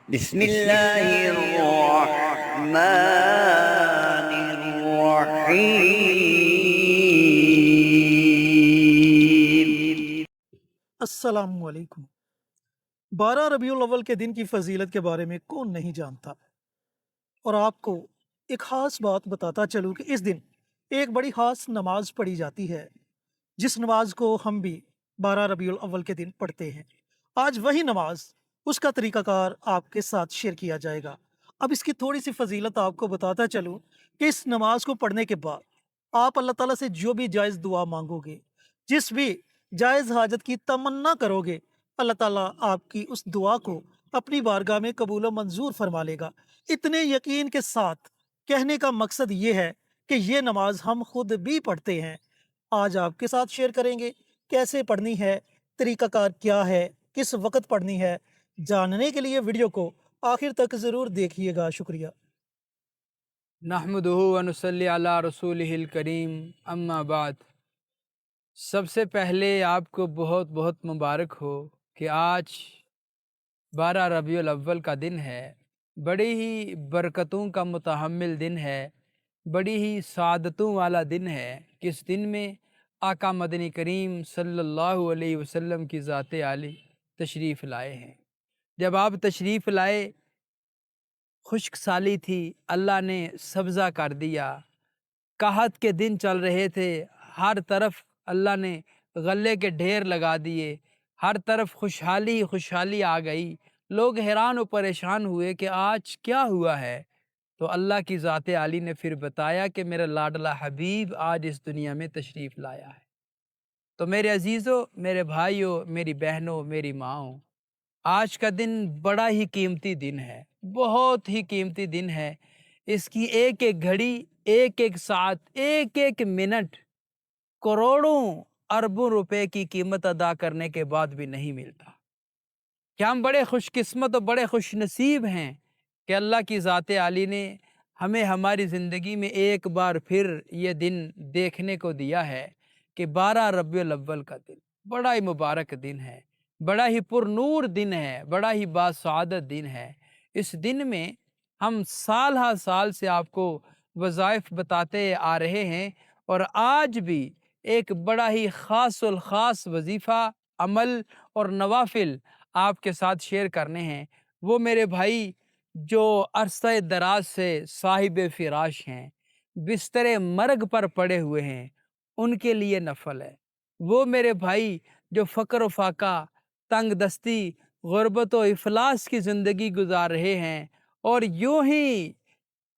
بسم اللہ الرحمن الرحیم۔ السلام علیکم۔ 12 ربیع الاول کے دن کی فضیلت کے بارے میں کون نہیں جانتا، اور آپ کو ایک خاص بات بتاتا چلوں کہ اس دن ایک بڑی خاص نماز پڑھی جاتی ہے، جس نماز کو ہم بھی 12 ربیع الاول کے دن پڑھتے ہیں۔ آج وہی نماز، اس کا طریقہ کار آپ کے ساتھ شیئر کیا جائے گا۔ اب اس کی تھوڑی سی فضیلت آپ کو بتاتا چلوں کہ اس نماز کو پڑھنے کے بعد آپ اللہ تعالیٰ سے جو بھی جائز دعا مانگو گے، جس بھی جائز حاجت کی تمنا کرو گے، اللہ تعالیٰ آپ کی اس دعا کو اپنی بارگاہ میں قبول و منظور فرما لے گا۔ اتنے یقین کے ساتھ کہنے کا مقصد یہ ہے کہ یہ نماز ہم خود بھی پڑھتے ہیں۔ آج آپ کے ساتھ شیئر کریں گے کیسے پڑھنی ہے، طریقہ کار کیا ہے، کس وقت پڑھنی ہے۔ جاننے کے لیے ویڈیو کو آخر تک ضرور دیکھیے گا۔ شکریہ۔ نحمدہ ونصلی علی رسولہ الکریم، اما بعد۔ سب سے پہلے آپ کو بہت بہت مبارک ہو کہ آج 12 ربیع الاول کا دن ہے، بڑی ہی برکتوں کا متحمل دن ہے، بڑی ہی سعادتوں والا دن ہے کہ اس دن میں آقا مدنی کریم صلی اللہ علیہ وسلم کی ذات عالی تشریف لائے ہیں۔ جب آپ تشریف لائے، خشک سالی تھی، اللہ نے سبزہ کر دیا۔ قحط کے دن چل رہے تھے، ہر طرف اللہ نے غلے کے ڈھیر لگا دیے، ہر طرف خوشحالی خوشحالی آ گئی۔ لوگ حیران و پریشان ہوئے کہ آج کیا ہوا ہے؟ تو اللہ کی ذات عالی نے پھر بتایا کہ میرا لاڈلا حبیب آج اس دنیا میں تشریف لایا ہے۔ تو میرے عزیزوں، میرے بھائیوں، میری بہنوں، میری ماؤں، آج کا دن بڑا ہی قیمتی دن ہے، بہت ہی قیمتی دن ہے۔ اس کی ایک ایک گھڑی، ایک ایک ساعت، ایک ایک منٹ کروڑوں اربوں روپے کی قیمت ادا کرنے کے بعد بھی نہیں ملتا۔ کیا ہم بڑے خوش قسمت اور بڑے خوش نصیب ہیں کہ اللہ کی ذات عالی نے ہمیں ہماری زندگی میں ایک بار پھر یہ دن دیکھنے کو دیا ہے کہ 12 ربیع الاول کا دن بڑا ہی مبارک دن ہے، بڑا ہی پر نور دن ہے، بڑا ہی باسعادت دن ہے۔ اس دن میں ہم سال ہر سال سے آپ کو وظائف بتاتے آ رہے ہیں، اور آج بھی ایک بڑا ہی خاص الخاص وظیفہ، عمل اور نوافل آپ کے ساتھ شیئر کرنے ہیں۔ وہ میرے بھائی جو عرصہ دراز سے صاحب فراش ہیں، بستر مرگ پر پڑے ہوئے ہیں، ان کے لیے نفل ہے۔ وہ میرے بھائی جو فقر و فاقہ، تنگ دستی، غربت و افلاس کی زندگی گزار رہے ہیں، اور یوں ہی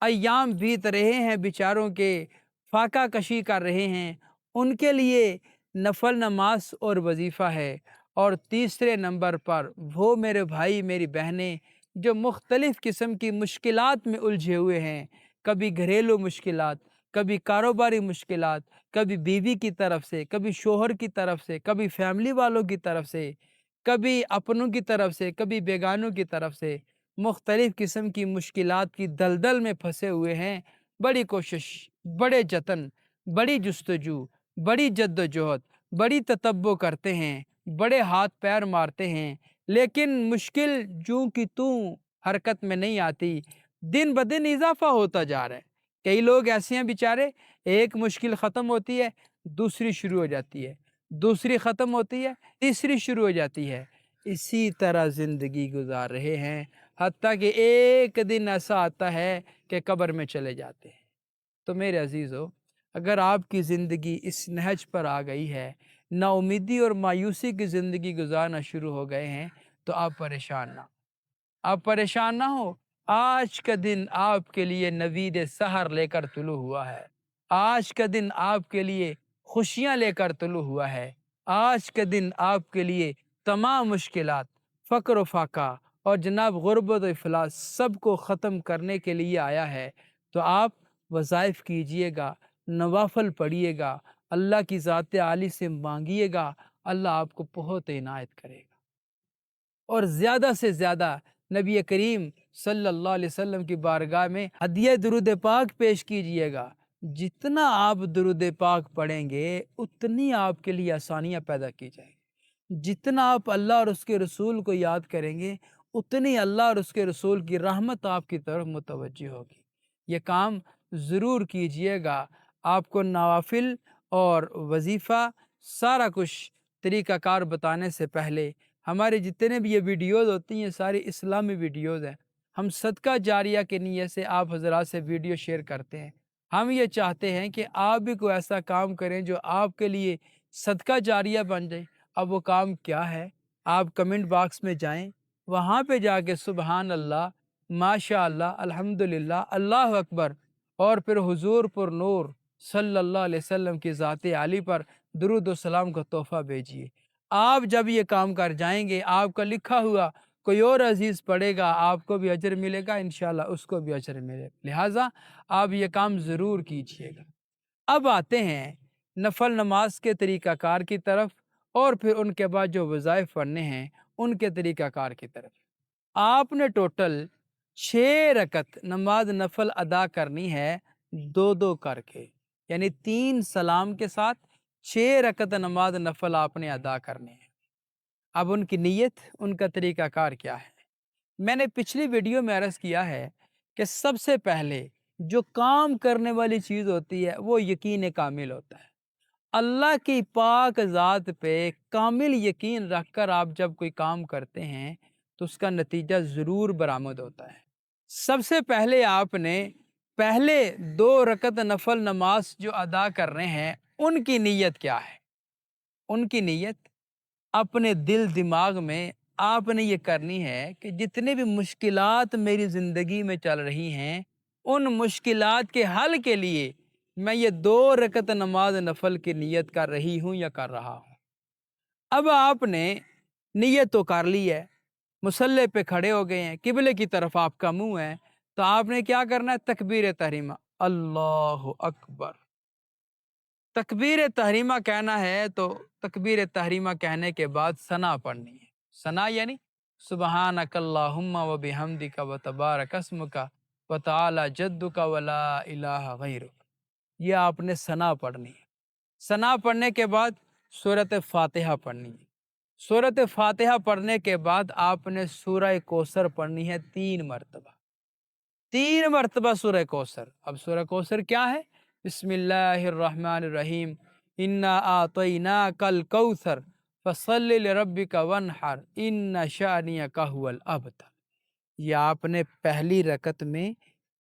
ایام بیت رہے ہیں بیچاروں کے، فاقہ کشی کر رہے ہیں، ان کے لیے نفل نماز اور وظیفہ ہے۔ اور تیسرے نمبر پر وہ میرے بھائی میری بہنیں جو مختلف قسم کی مشکلات میں الجھے ہوئے ہیں، کبھی گھریلو مشکلات، کبھی کاروباری مشکلات، کبھی بیوی کی طرف سے، کبھی شوہر کی طرف سے، کبھی فیملی والوں کی طرف سے، کبھی اپنوں کی طرف سے، کبھی بیگانوں کی طرف سے، مختلف قسم کی مشکلات کی دلدل میں پھنسے ہوئے ہیں۔ بڑی کوشش، بڑے جتن، بڑی جستجو، بڑی جد و جہد، بڑی تتبع کرتے ہیں، بڑے ہاتھ پیر مارتے ہیں، لیکن مشکل جوں کی توں حرکت میں نہیں آتی، دن بدن اضافہ ہوتا جا رہا ہے۔ کئی لوگ ایسے ہیں بیچارے، ایک مشکل ختم ہوتی ہے، دوسری شروع ہو جاتی ہے، دوسری ختم ہوتی ہے، تیسری شروع ہو جاتی ہے، اسی طرح زندگی گزار رہے ہیں، حتیٰ کہ ایک دن ایسا آتا ہے کہ قبر میں چلے جاتے ہیں۔ تو میرے عزیزو، اگر آپ کی زندگی اس نہج پر آ گئی ہے، نا امیدی اور مایوسی کی زندگی گزارنا شروع ہو گئے ہیں، تو آپ پریشان نہ ہو۔ آج کا دن آپ کے لیے نوید سحر لے کر طلوع ہوا ہے، آج کا دن آپ کے لیے خوشیاں لے کر طلوع ہوا ہے، آج کا دن آپ کے لیے تمام مشکلات، فقر و فاقہ اور جناب غربت و افلاس سب کو ختم کرنے کے لیے آیا ہے۔ تو آپ وظائف کیجئے گا، نوافل پڑھیے گا، اللہ کی ذات عالی سے مانگیے گا، اللہ آپ کو بہت عنایت کرے گا۔ اور زیادہ سے زیادہ نبی کریم صلی اللہ علیہ وسلم کی بارگاہ میں ہدیہ درود پاک پیش کیجئے گا۔ جتنا آپ درود پاک پڑھیں گے، اتنی آپ کے لیے آسانیاں پیدا کی جائیں گی۔ جتنا آپ اللہ اور اس کے رسول کو یاد کریں گے، اتنی اللہ اور اس کے رسول کی رحمت آپ کی طرف متوجہ ہوگی۔ یہ کام ضرور کیجئے گا، آپ کو نوافل اور وظیفہ سارا کچھ طریقہ کار بتانے سے پہلے ہمارے جتنے بھی یہ ویڈیوز ہوتی ہیں یہ ساری اسلامی ویڈیوز ہیں۔ ہم صدقہ جاریہ کے نیت سے آپ حضرات سے ویڈیو شیئر کرتے ہیں۔ ہم یہ چاہتے ہیں کہ آپ بھی کوئی ایسا کام کریں جو آپ کے لیے صدقہ جاریہ بن جائے۔ اب وہ کام کیا ہے؟ آپ کمنٹ باکس میں جائیں، وہاں پہ جا کے سبحان اللہ، ماشاء اللہ، الحمدللہ، اللہ اکبر، اور پھر حضور پر نور صلی اللہ علیہ وسلم کی ذات عالی پر درود و سلام کا تحفہ بھیجیے۔ آپ جب یہ کام کر جائیں گے، آپ کا لکھا ہوا کوئی اور عزیز پڑھے گا، آپ کو بھی اجر ملے گا، انشاءاللہ اس کو بھی اجر ملے گا۔ لہٰذا آپ یہ کام ضرور کیجیے گا۔ اب آتے ہیں نفل نماز کے طریقہ کار کی طرف، اور پھر ان کے بعد جو وظائف پڑھنے ہیں ان کے طریقہ کار کی طرف۔ آپ نے ٹوٹل 6 رکعت نماز نفل ادا کرنی ہے، 2 کر کے، یعنی 3 سلام کے ساتھ 6 رکعت نماز نفل آپ نے ادا کرنے ہیں۔ اب ان کی نیت، ان کا طریقہ کار کیا ہے؟ میں نے پچھلی ویڈیو میں عرض کیا ہے کہ سب سے پہلے جو کام کرنے والی چیز ہوتی ہے وہ یقین کامل ہوتا ہے۔ اللہ کی پاک ذات پہ کامل یقین رکھ کر آپ جب کوئی کام کرتے ہیں تو اس کا نتیجہ ضرور برآمد ہوتا ہے۔ سب سے پہلے آپ نے پہلے 2 رکعت نفل نماز جو ادا کر رہے ہیں ان کی نیت کیا ہے؟ ان کی نیت اپنے دل دماغ میں آپ نے یہ کرنی ہے کہ جتنے بھی مشکلات میری زندگی میں چل رہی ہیں ان مشکلات کے حل کے لیے میں یہ 2 رکعت نماز نفل کی نیت کر رہی ہوں یا کر رہا ہوں۔ اب آپ نے نیت تو کر لی ہے، مصلی پہ کھڑے ہو گئے ہیں، قبلے کی طرف آپ کا منہ ہے، تو آپ نے کیا کرنا ہے؟ تکبیر تحریمہ، اللہ اکبر۔ تکبیر تحریمہ کہنا ہے تو تکبیر تحریمہ کہنے کے بعد ثنا پڑھنی ہے۔ ثنا یعنی سبحانک اللہم و بحمدک و تبارک اسمک و تعالی جدک و لا الہ غیرک، یہ آپ نے ثنا پڑھنی ہے۔ ثنا پڑھنے کے بعد سورۃ فاتحہ پڑھنی ہے۔ سورۃ فاتحہ پڑھنے کے بعد آپ نے سورہ کوثر پڑھنی ہے 3 مرتبہ، 3 مرتبہ سورہ کوثر۔ اب سورہ کوثر کیا ہے؟ بسم اللہ الرحمن الرحیم، انا اعطیناک الکوثر فصلی لربک وانحر ان شانئک هو الابتر۔ یہ آپ نے پہلی رکعت میں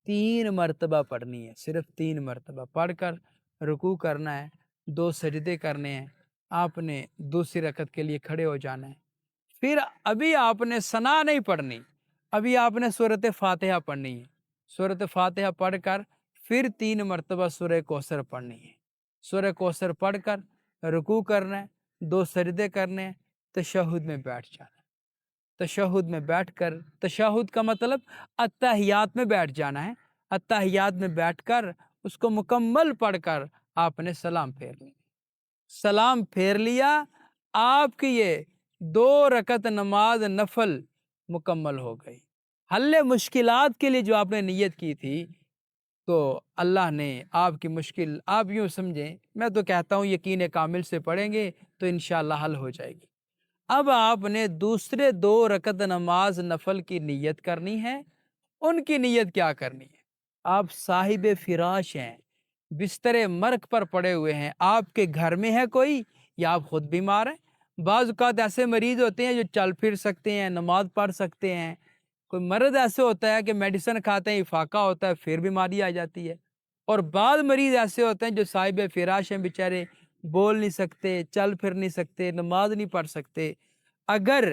3 مرتبہ پڑھنی ہے، صرف 3 مرتبہ پڑھ کر رکوع کرنا ہے، 2 سجدے کرنے ہیں، آپ نے دوسری رکعت کے لیے کھڑے ہو جانا ہے۔ پھر ابھی آپ نے ثنا نہیں پڑھنی، ابھی آپ نے سورۃ فاتحہ پڑھنی ہے۔ سورۃ فاتحہ پڑھ کر پھر 3 مرتبہ سورہ کوثر پڑھنی ہے۔ سورہ کوثر پڑھ کر رکوع کرنا ہے، 2 سجدے کرنے ہیں، تشہد میں بیٹھ جانا ہے۔ تشہد میں بیٹھ کر، تشہد کا مطلب اتحیات میں بیٹھ جانا ہے، اتحیات میں بیٹھ کر اس کو مکمل پڑھ کر آپ نے سلام پھیر لیا۔ سلام پھیر لیا، آپ کی یہ 2 رکعت نماز نفل مکمل ہو گئی۔ حل مشکلات کے لیے جو آپ نے نیت کی تھی تو اللہ نے آپ کی مشکل، آپ یوں سمجھیں، میں تو کہتا ہوں یقین کامل سے پڑھیں گے تو انشاءاللہ حل ہو جائے گی۔ اب آپ نے دوسرے 2 رکعت نماز نفل کی نیت کرنی ہے۔ ان کی نیت کیا کرنی ہے؟ آپ صاحب فراش ہیں، بستر مرگ پر پڑے ہوئے ہیں، آپ کے گھر میں ہے کوئی یا آپ خود بیمار ہیں۔ بعض اوقات ایسے مریض ہوتے ہیں جو چل پھر سکتے ہیں، نماز پڑھ سکتے ہیں، کوئی مرض ایسے ہوتا ہے کہ میڈیسن کھاتے ہیں، افاقہ ہوتا ہے، پھر بیماری آ جاتی ہے، اور بعض مریض ایسے ہوتے ہیں جو صاحب فراش ہیں، بیچارے بول نہیں سکتے، چل پھر نہیں سکتے، نماز نہیں پڑھ سکتے۔ اگر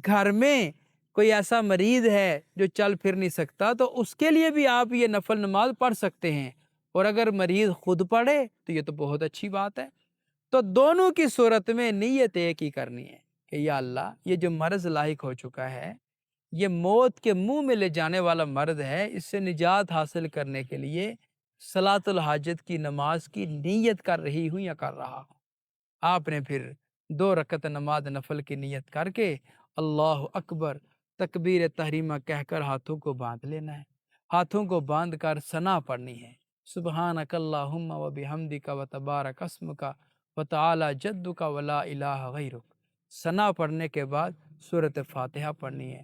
گھر میں کوئی ایسا مریض ہے جو چل پھر نہیں سکتا تو اس کے لیے بھی آپ یہ نفل نماز پڑھ سکتے ہیں، اور اگر مریض خود پڑھے تو یہ تو بہت اچھی بات ہے۔ تو دونوں کی صورت میں نیت ایک ہی کرنی ہے کہ یا اللہ، یہ جو مرض لاحق ہو چکا ہے، یہ موت کے منہ میں لے جانے والا مرض ہے، اس سے نجات حاصل کرنے کے لیے صلاۃ الحاجت کی نماز کی نیت کر رہی ہوں یا کر رہا ہوں۔ آپ نے پھر 2 رکعت نماز نفل کی نیت کر کے اللہ اکبر تکبیر تحریمہ کہہ کر ہاتھوں کو باندھ لینا ہے۔ ہاتھوں کو باندھ کر ثنا پڑھنی ہے، سبحانک اللہم و بحمدک و تبارک اسمک و تعالی جدک و لا الہ غیرک۔ ثنا پڑھنے کے بعد سورۃ فاتحہ پڑھنی ہے۔